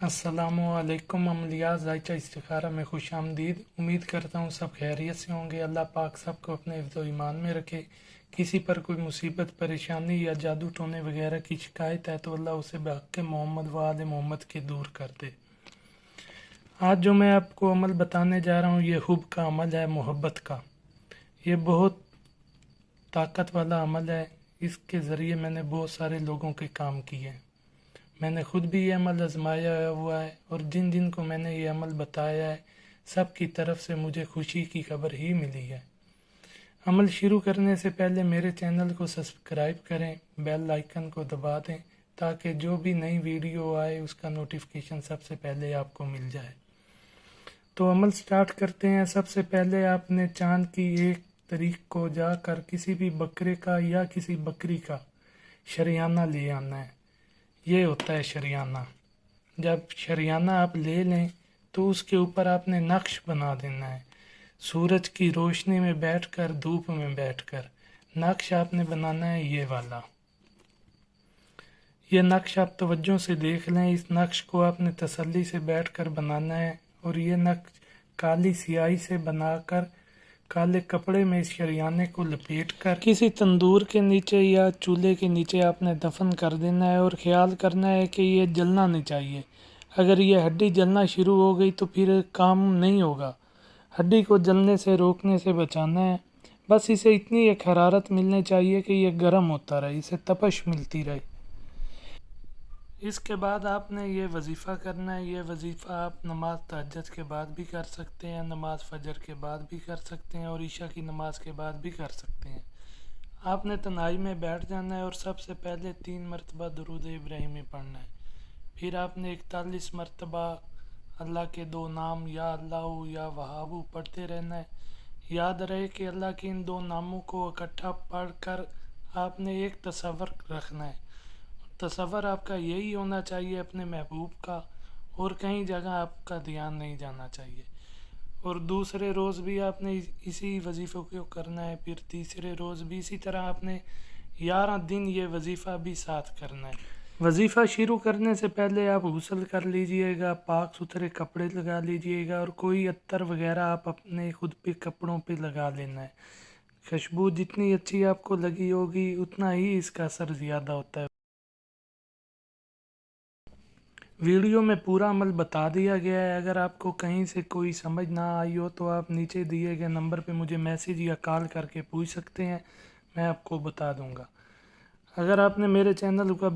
अस्सलामुअलैकुम अमलिया ज़ायचा इस्तिखारा में खुश आमदीद। उम्मीद करता हूँ सब खैरियत से होंगे। अल्लाह पाक सबको अपने हिफ्ज़ ईमान में रखे। किसी पर कोई मुसीबत, परेशानी या जादू टोने वगैरह की शिकायत है तो अल्लाह उसे बहक़ मोहम्मद व आले मोहम्मद के दूर कर दे। आज जो मैं आपको अमल बताने जा रहा हूँ ये हुब का अमल है, मोहब्बत का। ये बहुत ताकत वाला अमल है। इसके ज़रिए मैंने बहुत सारे लोगों के काम किए हैं। मैंने खुद भी ये अमल आजमाया हुआ है और जिन जिन को मैंने ये अमल बताया है सब की तरफ से मुझे खुशी की खबर ही मिली है। अमल शुरू करने से पहले मेरे चैनल को सब्सक्राइब करें, बेल आइकन को दबा दें ताकि जो भी नई वीडियो आए उसका नोटिफिकेशन सबसे पहले आपको मिल जाए। तो अमल स्टार्ट करते हैं। सबसे पहले आपने चांद की 1 तारीख को जाकर किसी भी बकरे का या किसी बकरी का शरियाना ले आना है। ये होता है शरियाना। जब शरियाना आप ले लें तो उसके ऊपर आपने नक्श बना देना है। सूरज की रोशनी में बैठकर, धूप में बैठकर नक्श आपने बनाना है ये वाला। ये नक्श आप तवज्जो से देख लें। इस नक्श को आपने तसल्ली से बैठकर बनाना है और ये नक्श काली स्याही से बनाकर काले कपड़े में इस शरियाने को लपेटकर किसी तंदूर के नीचे या चूल्हे के नीचे आपने दफन कर देना है और ख्याल करना है कि ये जलना नहीं चाहिए। अगर ये हड्डी जलना शुरू हो गई तो फिर काम नहीं होगा। हड्डी को जलने से रोकने से बचाना है। बस इसे इतनी एक हरारत मिलनी चाहिए कि ये गर्म होता रहे, इसे तपश मिलती रहे। इसके बाद आपने ये वजीफ़ा करना है। ये वजीफ़ा आप नमाज तहज्जुद के बाद भी कर सकते हैं, नमाज फजर के बाद भी कर सकते हैं और ईशा की नमाज के बाद भी कर सकते हैं। आपने तन्हाई में बैठ जाना है और सबसे पहले 3 मरतबा दुरूद इब्राहिमी पढ़ना है। फिर आपने 41 मरतबा अल्लाह के 2 नाम या अल्लाह या वहाबू पढ़ते रहना है। याद रहे कि अल्लाह के इन 2 नामों को इकट्ठा पढ़कर आपने एक तसव्वुर रखना है। तसव्वुर आपका यही होना चाहिए अपने महबूब का, और कहीं जगह आपका ध्यान नहीं जाना चाहिए। और दूसरे रोज़ भी आपने इसी वजीफ़े को करना है। फिर तीसरे रोज़ भी इसी तरह आपने 11 दिन ये वजीफ़ा भी साथ करना है। वजीफ़ा शुरू करने से पहले आप गुस्ल कर लीजिएगा, पाक सुथरे कपड़े लगा लीजिएगा और कोई अत्तर वगैरह आप अपने खुद पे कपड़ों पे लगा लेना है। खुशबू जितनी अच्छी आपको लगी होगी उतना ही इसका असर ज़्यादा होता है। वीडियो में पूरा अमल बता दिया गया है। अगर आपको कहीं से कोई समझ ना आई हो तो आप नीचे दिए गए नंबर पे मुझे मैसेज या कॉल करके पूछ सकते हैं, मैं आपको बता दूंगा। अगर आपने मेरे चैनल का